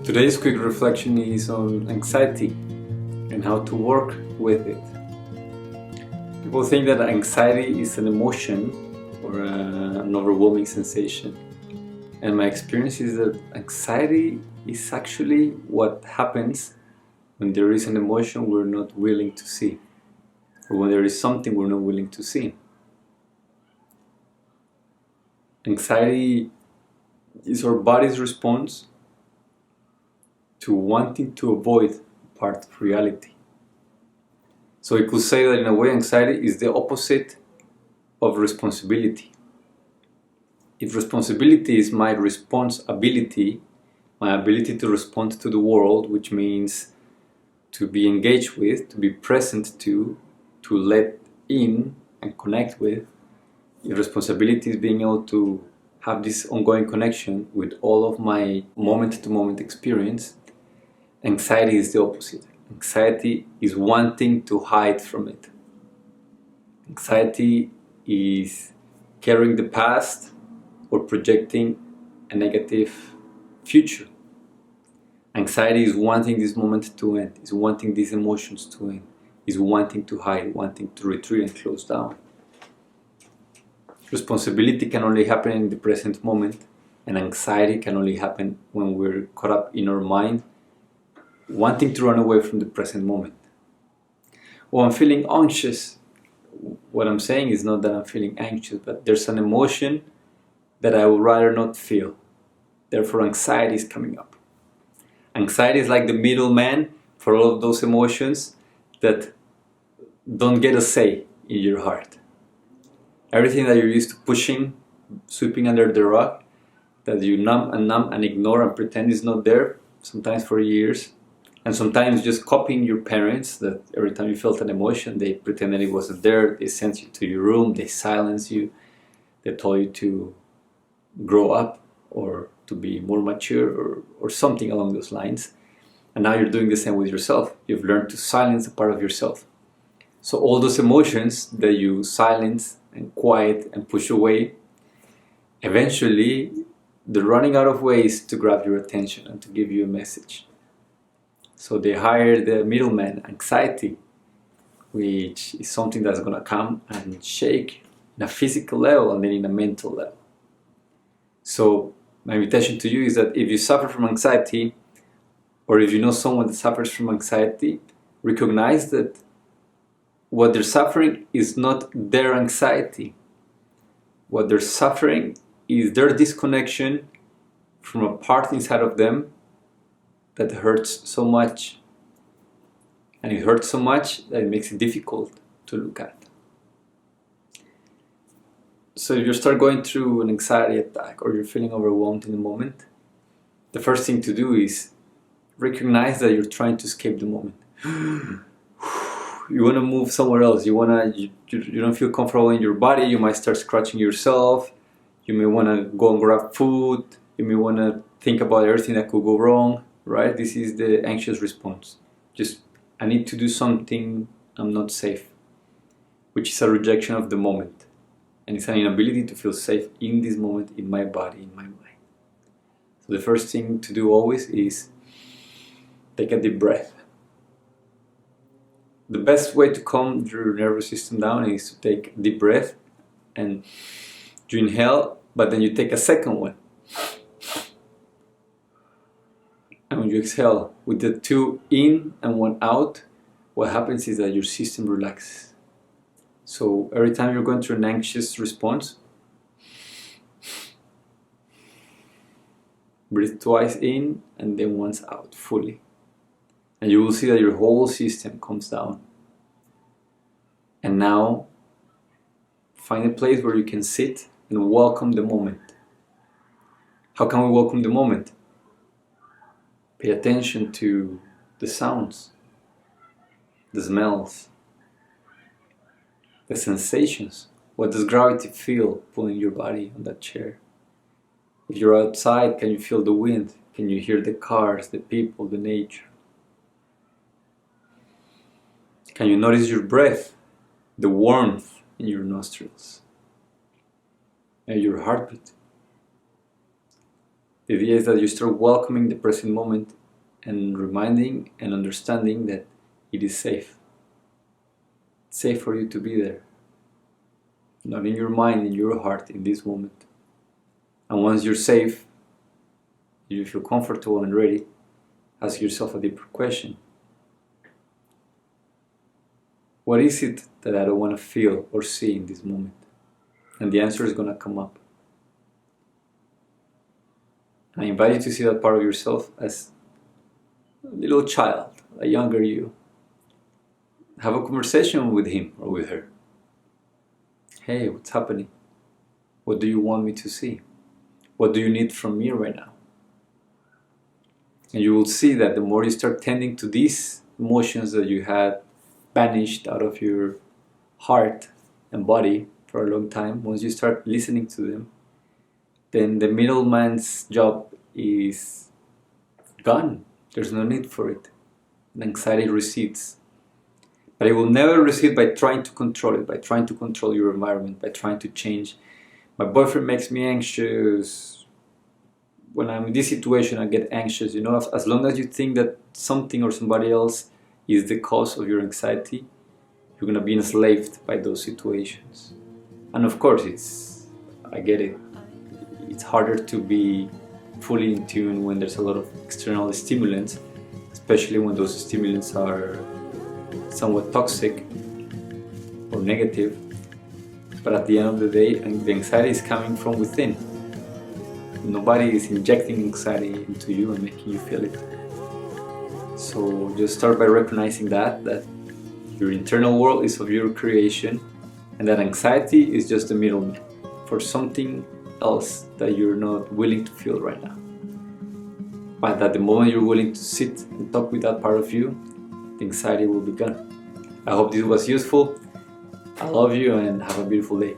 Today's quick reflection is on anxiety and how to work with it. People think that anxiety is an emotion or an overwhelming sensation. And my experience is that anxiety is actually what happens when there is an emotion we're not willing to see, or when there is something we're not willing to see. Anxiety is our body's response to wanting to avoid part of reality. So we could say that in a way anxiety is the opposite of responsibility. If responsibility is my responsibility, my ability to respond to the world, which means to be engaged with, to be present to let in and connect with, if responsibility is being able to have this ongoing connection with all of my moment-to-moment experience, anxiety is the opposite. Anxiety is wanting to hide from it. Anxiety is carrying the past or projecting a negative future. Anxiety is wanting this moment to end, is wanting these emotions to end, is wanting to hide, wanting to retreat and close down. Responsibility can only happen in the present moment, and anxiety can only happen when we're caught up in our mind, wanting to run away from the present moment. When I'm feeling anxious, what I'm saying is not that I'm feeling anxious, but there's an emotion that I would rather not feel. Therefore, anxiety is coming up. Anxiety is like the middleman for all of those emotions that don't get a say in your heart. Everything that you're used to pushing, sweeping under the rug, that you numb and ignore and pretend is not there, sometimes for years, and sometimes just copying your parents, that every time you felt an emotion, they pretended it wasn't there, they sent you to your room, they silenced you, they told you to grow up or to be more mature or something along those lines. And now you're doing the same with yourself. You've learned to silence a part of yourself. So all those emotions that you silence and quiet and push away, eventually they're running out of ways to grab your attention and to give you a message. So they hire the middleman, anxiety, which is something that's going to come and shake in a physical level and then in a mental level. So my invitation to you is that if you suffer from anxiety, or if you know someone that suffers from anxiety, recognize that what they're suffering is not their anxiety. What they're suffering is their disconnection from a part inside of them that hurts so much. And it hurts so much that it makes it difficult to look at. So if you start going through an anxiety attack or you're feeling overwhelmed in the moment, the first thing to do is recognize that you're trying to escape the moment. You want to move somewhere else. You don't feel comfortable in your body. You might start scratching yourself. You may want to go and grab food. You may want to think about everything that could go wrong, right? This is the anxious response. Just, I need to do something, I'm not safe, which is a rejection of the moment. And it's an inability to feel safe in this moment, in my body, in my mind. So the first thing to do always is take a deep breath. The best way to calm your nervous system down is to take a deep breath and you inhale, but then you take a second one. And when you exhale, with the two in and one out, what happens is that your system relaxes. So every time you're going through an anxious response, breathe twice in and then once out fully. And you will see that your whole system comes down. And now, find a place where you can sit and welcome the moment. How can we welcome the moment? Pay attention to the sounds, the smells, the sensations. What does gravity feel pulling your body on that chair? If you're outside, can you feel the wind? Can you hear the cars, the people, the nature? Can you notice your breath, the warmth in your nostrils, and your heartbeat? The idea is that you start welcoming the present moment and reminding and understanding that it is safe. It's safe for you to be there. Not in your mind, in your heart, in this moment. And once you're safe, you feel comfortable and ready, ask yourself a deeper question. What is it that I don't want to feel or see in this moment? And the answer is going to come up. I invite you to see that part of yourself as a little child, a younger you. Have a conversation with him or with her. Hey, what's happening? What do you want me to see? What do you need from me right now? And you will see that the more you start tending to these emotions that you had banished out of your heart and body for a long time, once you start listening to them, then the middleman's job is gone. There's no need for it. And anxiety recedes. But it will never recede by trying to control it, by trying to control your environment, by trying to change. My boyfriend makes me anxious. When I'm in this situation, I get anxious. You know, as long as you think that something or somebody else is the cause of your anxiety, you're going to be enslaved by those situations. And of course, I get it. It's harder to be fully in tune when there's a lot of external stimulants, especially when those stimulants are somewhat toxic or negative. But at the end of the day, the anxiety is coming from within. Nobody is injecting anxiety into you and making you feel it. So just start by recognizing that your internal world is of your creation, and that anxiety is just a middleman for something else that you're not willing to feel right now. But at the moment you're willing to sit and talk with that part of you, the anxiety will be gone. I hope this was useful. I love you and have a beautiful day.